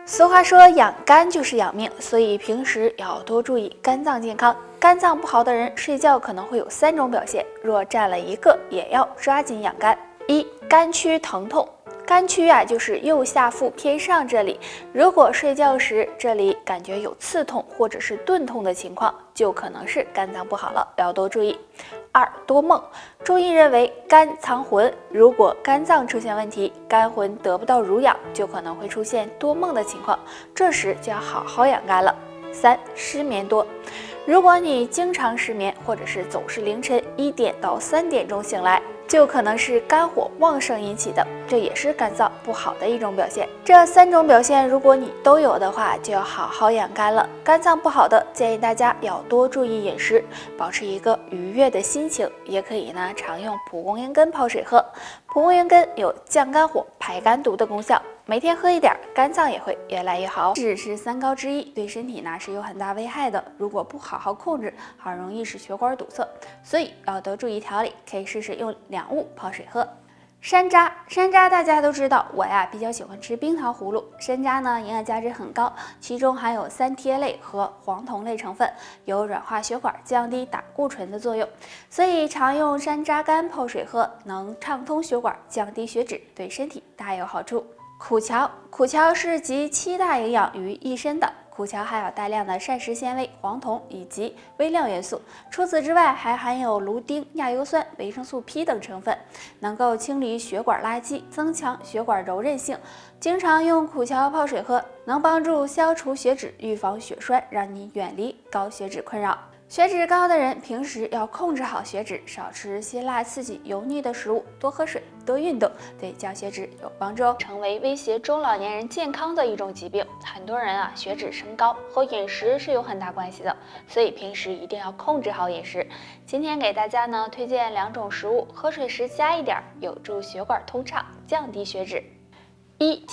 俗话说养肝就是养命，所以平时要多注意肝脏健康。肝脏不好的人睡觉可能会有3种表现，若占了一个也要抓紧养肝。1. 肝区疼痛。肝区就是右下腹偏上这里，如果睡觉时这里感觉有刺痛或者是钝痛的情况，就可能是肝脏不好了，要多注意。2. 多梦。中医认为肝藏魂，如果肝脏出现问题，肝魂得不到濡养，就可能会出现多梦的情况，这时就要好好养肝了。3. 失眠多。如果你经常失眠，或者是总是凌晨1点到3点钟醒来，就可能是肝火旺盛引起的，这也是肝脏不好的一种表现。这3种表现如果你都有的话，就要好好养肝了。肝脏不好的，建议大家要多注意饮食，保持一个愉悦的心情，也可以常用蒲公英根泡水喝。蒲公英根有降肝火、排肝毒的功效，每天喝一点，肝脏也会越来越好。脂是3高之一，对身体是有很大危害的，如果不好好控制，很容易使血管堵塞，所以要多注意调理，可以试试用2物泡水喝。山楂大家都知道，我比较喜欢吃冰糖葫芦。山楂营养价值很高，其中含有3萜类和黄酮类成分，有软化血管、降低胆固醇的作用，所以常用山楂干泡水喝，能畅通血管，降低血脂，对身体大有好处。苦荞是集7大营养于一身的。苦荞含有大量的膳食纤维、黄酮以及微量元素，除此之外还含有芦丁、亚油酸、维生素 P 等成分，能够清理血管垃圾，增强血管柔韧性。经常用苦荞泡水喝，能帮助消除血脂，预防血栓，让你远离高血脂困扰。血脂高的人平时要控制好血脂，少吃辛辣刺激、油腻的食物，多喝水，多运动，对降血脂有帮助。成为威胁中老年人健康的一种疾病，很多人血脂升高和饮食是有很大关系的，所以平时一定要控制好饮食。今天给大家推荐2种食物，喝水时加一点，有助血管通畅，降低血脂。1.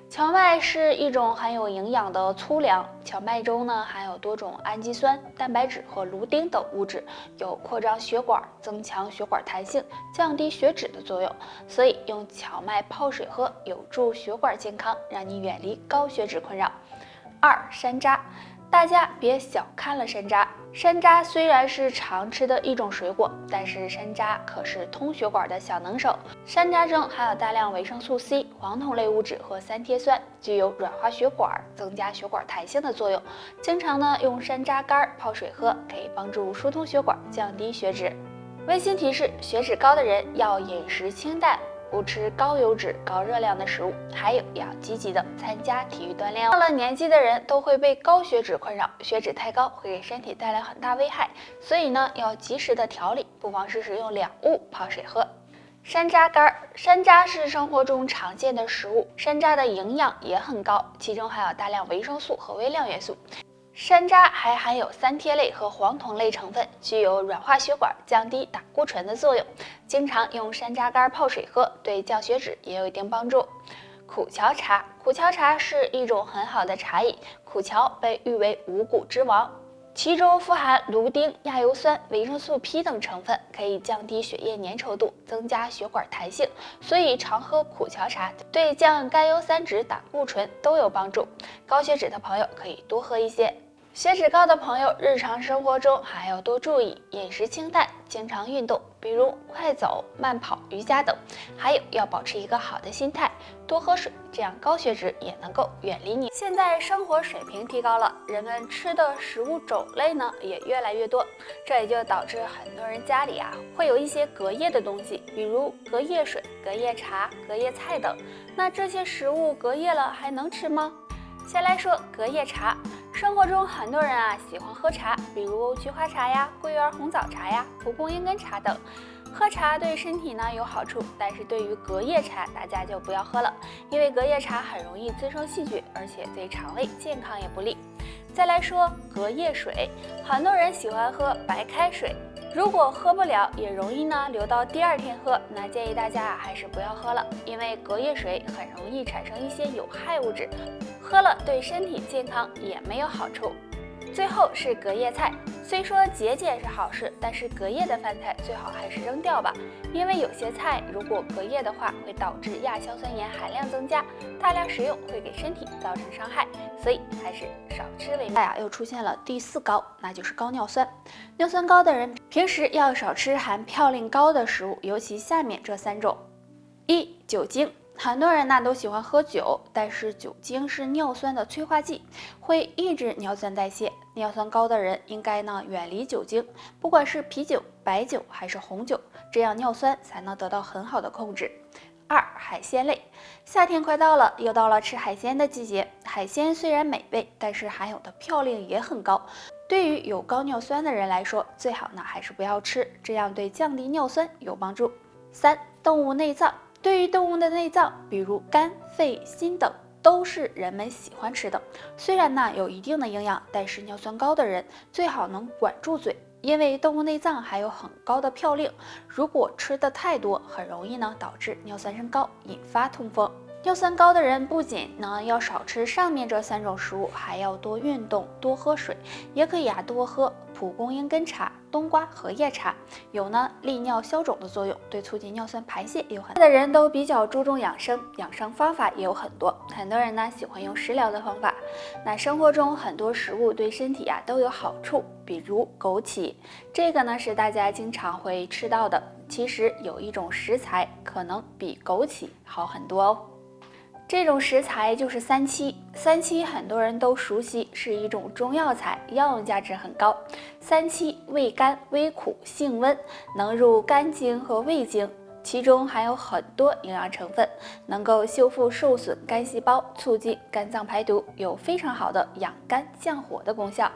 荞麦是一种含有营养的粗粮，荞麦中含有多种氨基酸、蛋白质和芦丁等物质，有扩张血管、增强血管弹性、降低血脂的作用，所以用荞麦泡水喝有助血管健康，让你远离高血脂困扰。2. 山楂。大家别小看了山楂。山楂虽然是常吃的一种水果，但是山楂可是通血管的小能手。山楂中含有大量维生素 C、黄酮类物质和3萜酸，具有软化血管、增加血管弹性的作用。经常用山楂干泡水喝，可以帮助疏通血管，降低血脂。温馨提示：血脂高的人要饮食清淡，不吃高油脂、高热量的食物，还有要积极的参加体育锻炼。上了年纪的人都会被高血脂困扰，血脂太高会给身体带来很大危害，所以要及时的调理，不妨试试用2物泡水喝。山楂干。山楂是生活中常见的食物，山楂的营养也很高，其中含有大量维生素和微量元素。山楂还含有3萜类和黄酮类成分，具有软化血管、降低胆固醇的作用。经常用山楂干泡水喝，对降血脂也有一定帮助。苦荞茶是一种很好的茶饮，苦荞被誉为五谷之王，其中富含芦丁、亚油酸、维生素 P 等成分，可以降低血液粘稠度，增加血管弹性，所以常喝苦荞茶对降甘油三酯、胆固醇都有帮助。高血脂的朋友可以多喝一些。血脂高的朋友，日常生活中还要多注意饮食清淡，经常运动，比如快走、慢跑、瑜伽等，还有要保持一个好的心态，多喝水，这样高血脂也能够远离你。现在生活水平提高了，人们吃的食物种类也越来越多，这也就导致很多人家里会有一些隔夜的东西，比如隔夜水、隔夜茶、隔夜菜等。那这些食物隔夜了还能吃吗？先来说隔夜茶。生活中很多人喜欢喝茶，比如菊花茶呀、桂圆红枣茶呀、蒲公英根茶等。喝茶对身体有好处，但是对于隔夜茶大家就不要喝了，因为隔夜茶很容易滋生细菌，而且对肠胃健康也不利。再来说隔夜水，很多人喜欢喝白开水，如果喝不了，也容易留到第2天喝，那建议大家还是不要喝了，因为隔夜水很容易产生一些有害物质，喝了对身体健康也没有好处。最后是隔夜菜，虽说节俭是好事，但是隔夜的饭菜最好还是扔掉吧，因为有些菜如果隔夜的话，会导致亚硝酸盐含量增加，大量食用会给身体造成伤害，所以还是少吃为妙。又出现了第4高，那就是高尿酸。尿酸高的人平时要少吃含嘌呤高的食物，尤其下面这3种。1、酒精。很多人都喜欢喝酒，但是酒精是尿酸的催化剂，会抑制尿酸代谢。尿酸高的人应该远离酒精，不管是啤酒、白酒还是红酒，这样尿酸才能得到很好的控制。2、海鲜类。夏天快到了，又到了吃海鲜的季节。海鲜虽然美味，但是含有的嘌呤也很高，对于有高尿酸的人来说，最好还是不要吃，这样对降低尿酸有帮助。3、动物内脏。对于动物的内脏，比如肝、肺、心等，都是人们喜欢吃的。虽然有一定的营养，但是尿酸高的人最好能管住嘴，因为动物内脏含有很高的嘌呤，如果吃的太多，很容易导致尿酸升高，引发痛风。尿酸高的人不仅要少吃上面这3种食物，还要多运动、多喝水，也可以多喝蒲公英根茶、冬瓜荷叶茶，有利尿消肿的作用，对促进尿酸排泄有很大的人都比较注重养生，养生方法也有很多。很多人喜欢用食疗的方法，那生活中很多食物对身体都有好处，比如枸杞，这个是大家经常会吃到的。其实有一种食材可能比枸杞好很多哦。这种食材就是3七。3七很多人都熟悉，是一种中药材，药用价值很高。3七味甘、微苦、性温，能入肝经和胃经，其中含有很多营养成分，能够修复受损肝细胞，促进肝脏排毒，有非常好的养肝降火的功效。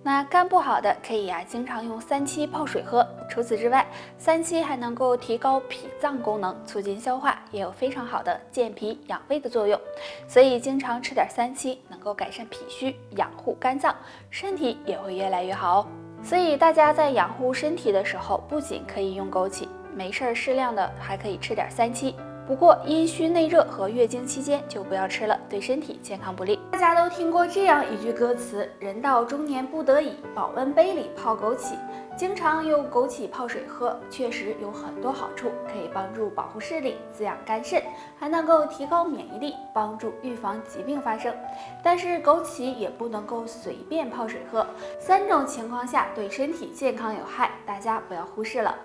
那肝不好的可以经常用3七泡水喝。除此之外，3七还能够提高脾脏功能，促进消化，也有非常好的健脾养胃的作用。所以经常吃点3七，能够改善脾虚，养护肝脏，身体也会越来越好哦。所以大家在养护身体的时候，不仅可以用枸杞，没事适量的还可以吃点3七。不过阴虚内热和月经期间就不要吃了，对身体健康不利。大家都听过这样一句歌词：人到中年不得已，保温杯里泡枸杞。经常用枸杞泡水喝，确实有很多好处，可以帮助保护视力、滋养肝肾，还能够提高免疫力，帮助预防疾病发生。但是枸杞也不能够随便泡水喝，3种情况下对身体健康有害，大家不要忽视了。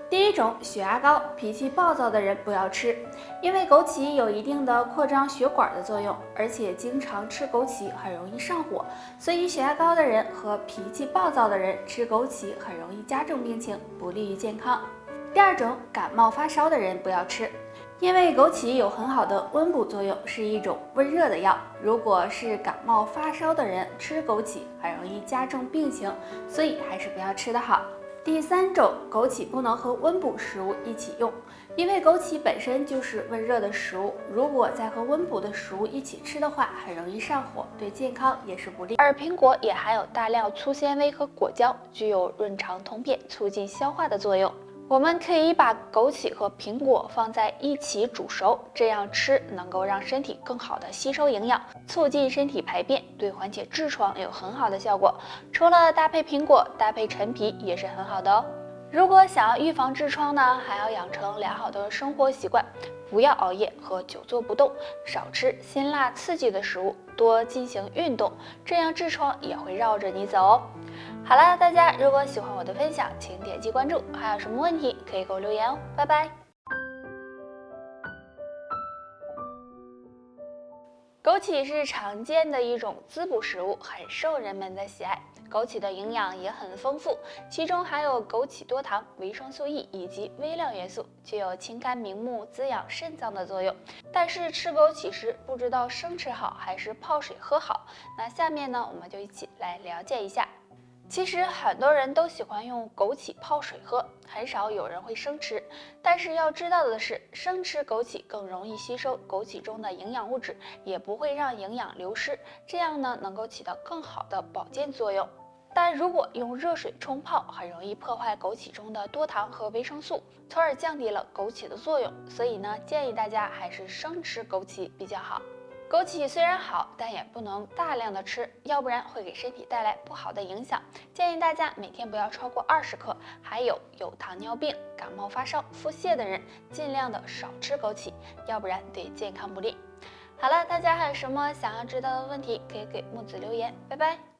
第一种，血压高、脾气暴躁的人不要吃，因为枸杞有一定的扩张血管的作用，而且经常吃枸杞很容易上火，所以血压高的人和脾气暴躁的人吃枸杞很容易加重病情，不利于健康。第二种，感冒发烧的人不要吃，因为枸杞有很好的温补作用，是一种温热的药。如果是感冒发烧的人吃枸杞，很容易加重病情，所以还是不要吃的好。第3种，枸杞不能和温补食物一起用，因为枸杞本身就是温热的食物，如果再和温补的食物一起吃的话，很容易上火，对健康也是不利。而苹果也含有大量粗纤维和果胶，具有润肠通便、促进消化的作用。我们可以把枸杞和苹果放在一起煮熟，这样吃能够让身体更好的吸收营养，促进身体排便，对缓解痔疮有很好的效果。除了搭配苹果，搭配陈皮也是很好的哦。如果想要预防痔疮呢，还要养成良好的生活习惯，不要熬夜和久坐不动，少吃辛辣刺激的食物，多进行运动，这样痔疮也会绕着你走哦。好了，大家如果喜欢我的分享，请点击关注，还有什么问题可以给我留言哦，拜拜。枸杞是常见的一种滋补食物，很受人们的喜爱。枸杞的营养也很丰富，其中含有枸杞多糖、维生素 E 以及微量元素，具有清肝明目、滋养肾脏的作用。但是吃枸杞时，不知道生吃好还是泡水喝好。那下面呢，我们就一起来了解一下。其实很多人都喜欢用枸杞泡水喝，很少有人会生吃。但是要知道的是，生吃枸杞更容易吸收枸杞中的营养物质，也不会让营养流失，这样呢能够起到更好的保健作用。但如果用热水冲泡，很容易破坏枸杞中的多糖和维生素，从而降低了枸杞的作用。所以呢，建议大家还是生吃枸杞比较好。枸杞虽然好，但也不能大量的吃，要不然会给身体带来不好的影响。建议大家每天不要超过20克。还有糖尿病、感冒发烧、腹泻的人，尽量的少吃枸杞，要不然对健康不利。好了，大家还有什么想要知道的问题，可以给木子留言。拜拜。